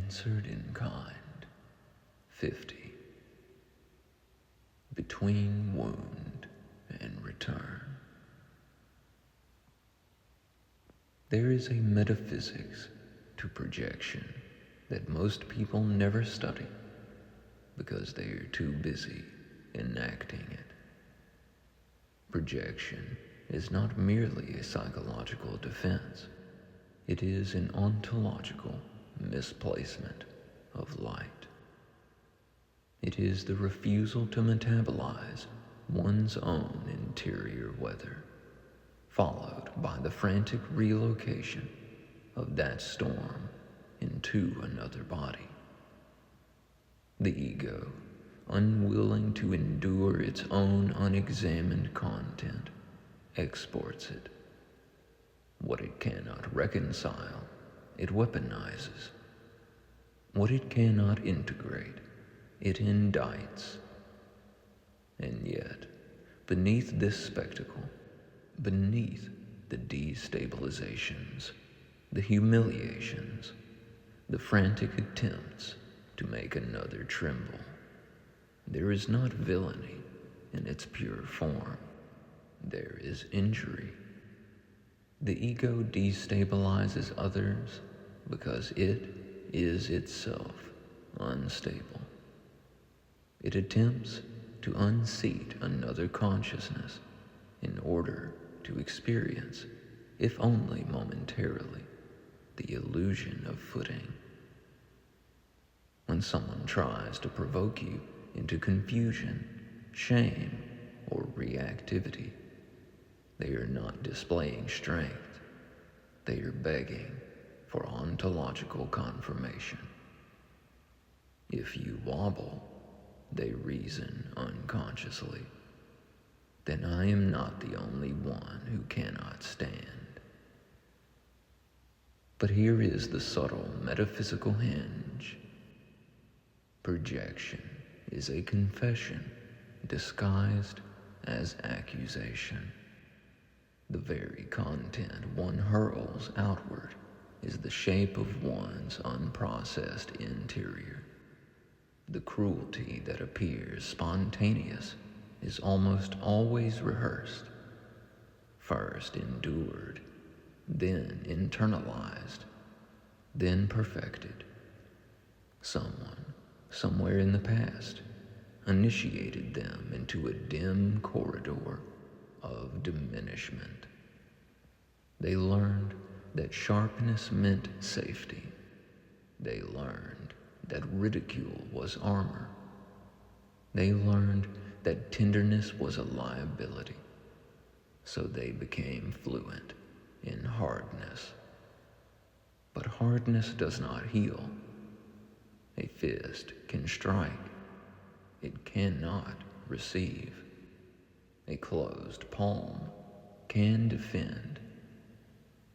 answered in kind. 50. Between wound and return. There is a metaphysics to projection that most people never study because they are too busy enacting it. Projection is not merely a psychological defense. It is an ontological misplacement of light. It is the refusal to metabolize one's own interior weather, followed by the frantic relocation of that storm into another body. The ego, unwilling to endure its own unexamined content, exports it. What it cannot reconcile, it weaponizes. What it cannot integrate, it indicts. And yet, beneath this spectacle, beneath the destabilizations, the humiliations, the frantic attempts to make another tremble, there is not villainy in its pure form. There is injury. The ego destabilizes others because it is itself unstable. It attempts to unseat another consciousness in order to experience, if only momentarily, the illusion of footing. When someone tries to provoke you into confusion, shame, or reactivity, they are not displaying strength. They are begging for ontological confirmation. If you wobble, they reason unconsciously, then I am not the only one who cannot stand. But here is the subtle metaphysical hinge. Projection is a confession disguised as accusation. The very content one hurls outward is the shape of one's unprocessed interior. The cruelty that appears spontaneous is almost always rehearsed, first endured, then internalized, then perfected. Someone, somewhere in the past, initiated them into a dim corridor of diminishment. They learned that sharpness meant safety. They learned that ridicule was armor. They learned that tenderness was a liability. So they became fluent in hardness. But hardness does not heal. A fist can strike. It cannot receive. A closed palm can defend.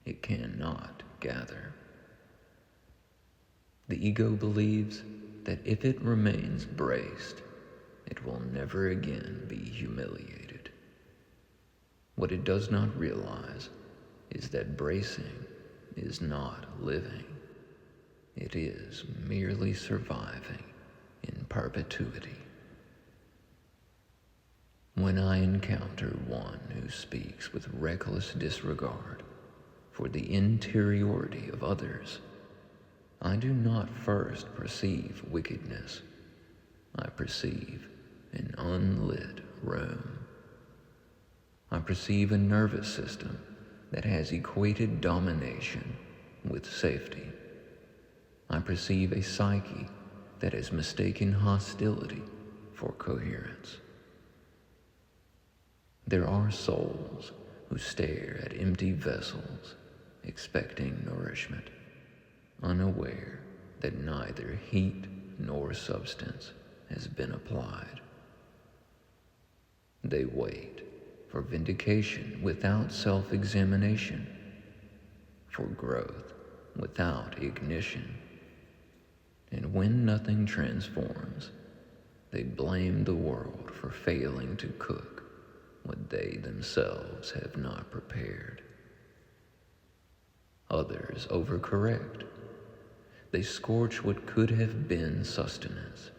It cannot gather. The ego believes that if it remains braced, it will never again be humiliated. What it does not realize is that bracing is not living. It is merely surviving in perpetuity. When I encounter one who speaks with reckless disregard for the interiority of others, I do not first perceive wickedness. I perceive an unlit room. I perceive a nervous system that has equated domination with safety. I perceive a psyche that has mistaken hostility for coherence. There are souls who stare at empty vessels, expecting nourishment, unaware that neither heat nor substance has been applied. They wait for vindication without self-examination, for growth without ignition. And when nothing transforms, they blame the world for failing to cook what they themselves have not prepared. Others overcorrect. They scorch what could have been sustenance.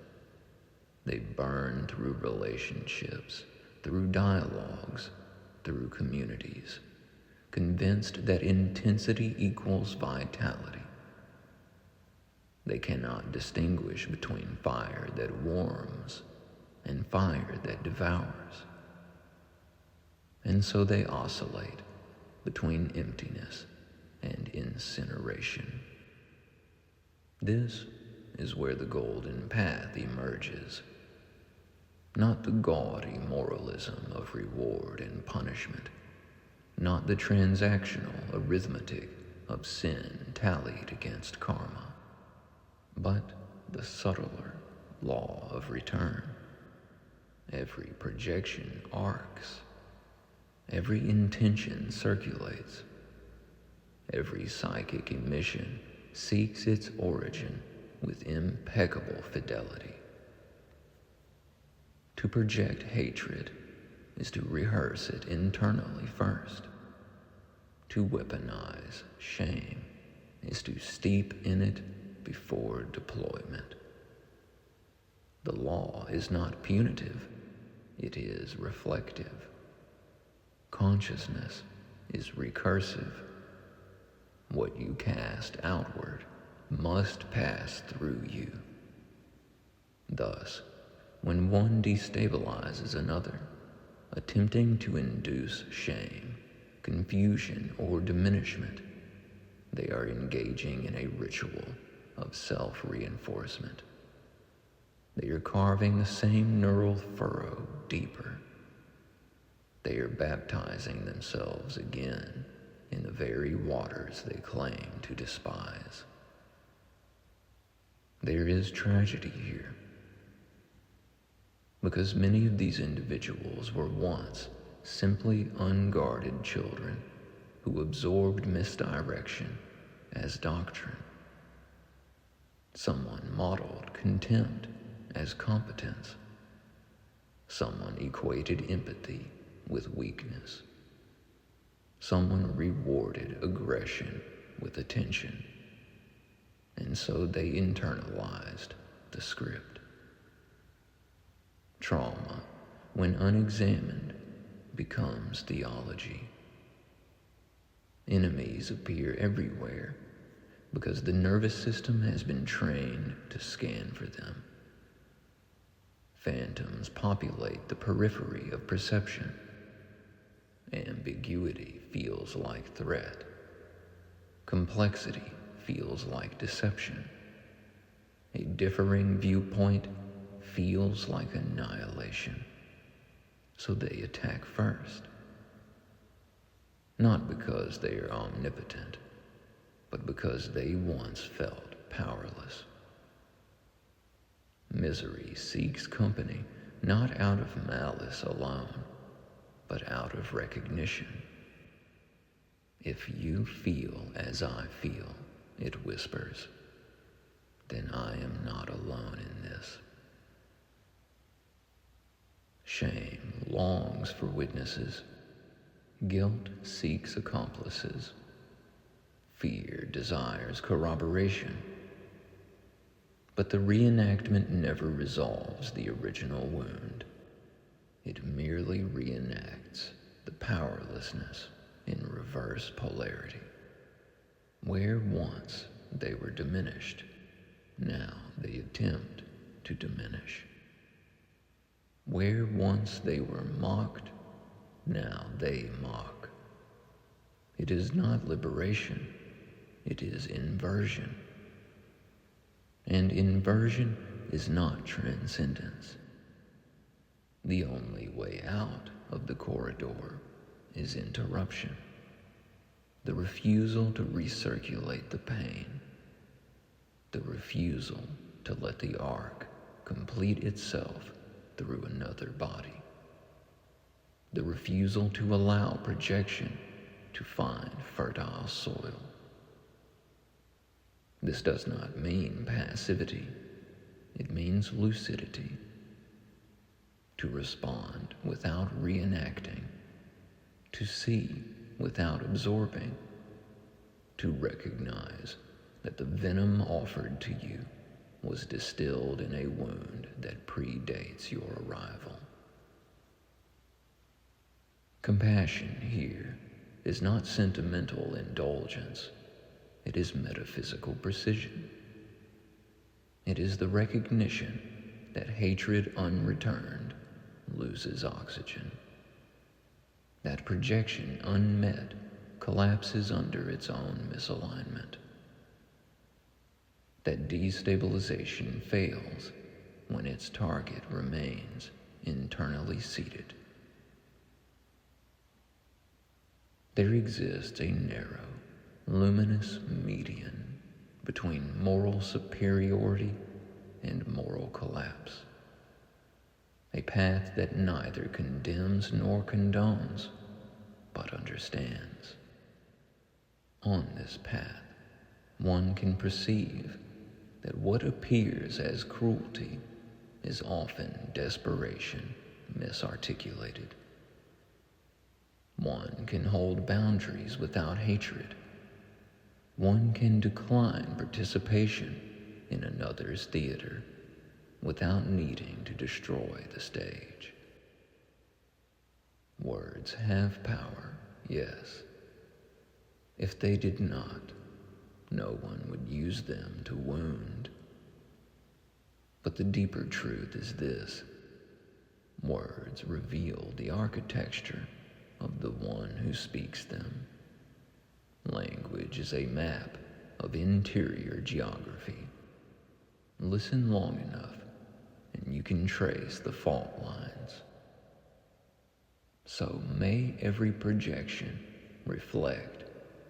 They burn through relationships, through dialogues, through communities, convinced that intensity equals vitality. They cannot distinguish between fire that warms and fire that devours. And so they oscillate between emptiness and incineration. This is where the golden path emerges, not the gaudy moralism of reward and punishment, not the transactional arithmetic of sin tallied against karma, but the subtler law of return. Every projection arcs, every intention circulates, every psychic emission seeks its origin with impeccable fidelity. To project hatred is to rehearse it internally first. To weaponize shame is to steep in it before deployment. The law is not punitive, it is reflective. Consciousness is recursive. What you cast outward must pass through you. Thus, when one destabilizes another, attempting to induce shame, confusion, or diminishment, they are engaging in a ritual of self-reinforcement. They are carving the same neural furrow deeper. They are baptizing themselves again in the very waters they claim to despise. There is tragedy here, because many of these individuals were once simply unguarded children who absorbed misdirection as doctrine. Someone modeled contempt as competence. Someone equated empathy with weakness. Someone rewarded aggression with attention. And so they internalized the script. Trauma, when unexamined, becomes theology. Enemies appear everywhere because the nervous system has been trained to scan for them. Phantoms populate the periphery of perception. Ambiguity feels like threat. Complexity feels like deception. A differing viewpoint feels like annihilation. So they attack first. Not because they are omnipotent, but because they once felt powerless. Misery seeks company not out of malice alone, but out of recognition. If you feel as I feel, it whispers, then I am not alone in this. Shame longs for witnesses. Guilt seeks accomplices. Fear desires corroboration. But the reenactment never resolves the original wound. It merely reenacts the powerlessness in reverse polarity. Where once they were diminished, now they attempt to diminish. Where once they were mocked, now they mock. It is not liberation, it is inversion. And inversion is not transcendence. The only way out of the corridor is interruption. The refusal to recirculate the pain. The refusal to let the arc complete itself through another body. The refusal to allow projection to find fertile soil. This does not mean passivity. It means lucidity. To respond without reenacting. To see without absorbing. To recognize that the venom offered to you was distilled in a wound that predates your arrival. Compassion here is not sentimental indulgence. It is metaphysical precision. It is the recognition that hatred unreturned loses oxygen. That projection unmet collapses under its own misalignment. That destabilization fails when its target remains internally seated. There exists a narrow, luminous median between moral superiority and moral collapse. A path that neither condemns nor condones, but understands. On this path, one can perceive that what appears as cruelty is often desperation misarticulated. One can hold boundaries without hatred. One can decline participation in another's theater without needing to destroy the stage. Words have power, yes. If they did not, no one would use them to wound. But the deeper truth is this: words reveal the architecture of the one who speaks them. Language is a map of interior geography. Listen long enough, and you can trace the fault lines. So may every projection reflect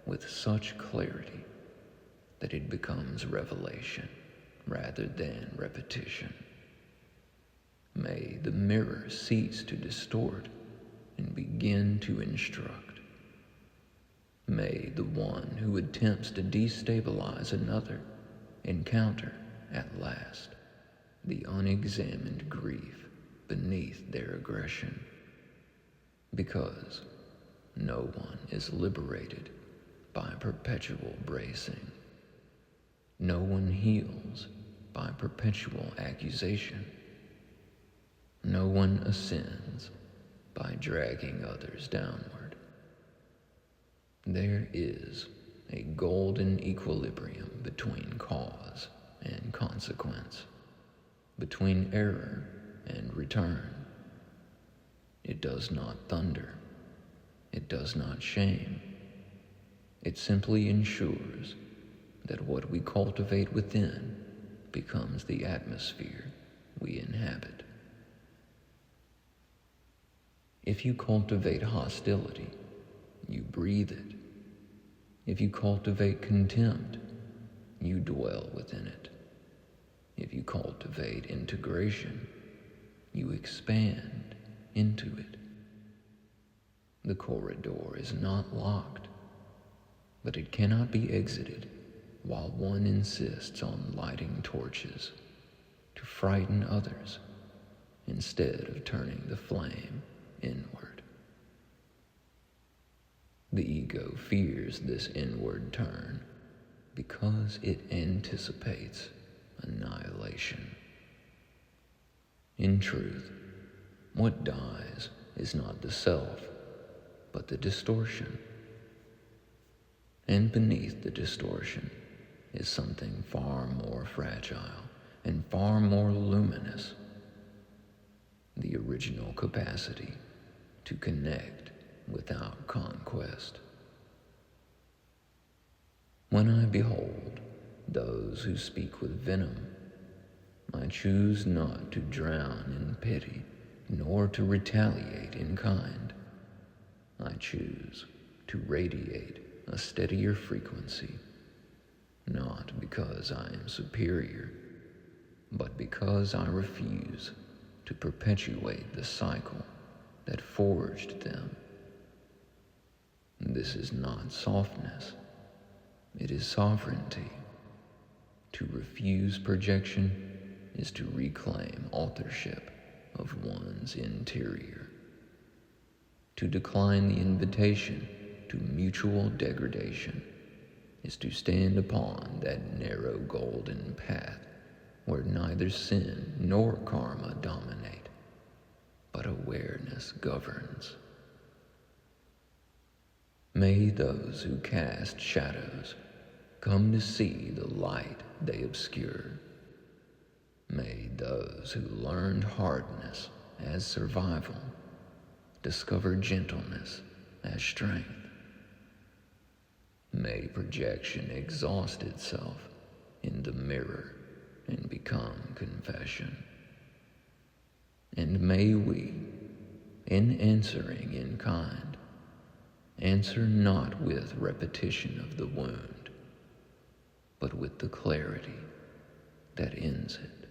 with such clarity that it becomes revelation rather than repetition. May the mirror cease to distort and begin to instruct. May the one who attempts to destabilize another encounter at last the unexamined grief beneath their aggression, because no one is liberated by perpetual bracing. No one heals by perpetual accusation. No one ascends by dragging others downward. There is a golden equilibrium between cause and consequence, between error and return. It does not thunder. It does not shame. It simply ensures that what we cultivate within becomes the atmosphere we inhabit. If you cultivate hostility, you breathe it. If you cultivate contempt, you dwell within it. If you cultivate integration, you expand into it. The corridor is not locked, but it cannot be exited while one insists on lighting torches to frighten others instead of turning the flame inward. The ego fears this inward turn because it anticipates annihilation. In truth, what dies is not the self, but the distortion. And beneath the distortion is something far more fragile and far more luminous: the original capacity to connect without conquest. When I behold those who speak with venom, I choose not to drown in pity, nor to retaliate in kind. I choose to radiate a steadier frequency, not because I am superior, but because I refuse to perpetuate the cycle that forged them. This is not softness, it is sovereignty. To refuse projection is to reclaim authorship of one's interior. To decline the invitation to mutual degradation is to stand upon that narrow golden path where neither sin nor karma dominate, but awareness governs. May those who cast shadows come to see the light they obscure. May those who learned hardness as survival discover gentleness as strength. May projection exhaust itself in the mirror and become confession. And may we, in answering in kind, answer not with repetition of the wound, but with the clarity that ends it.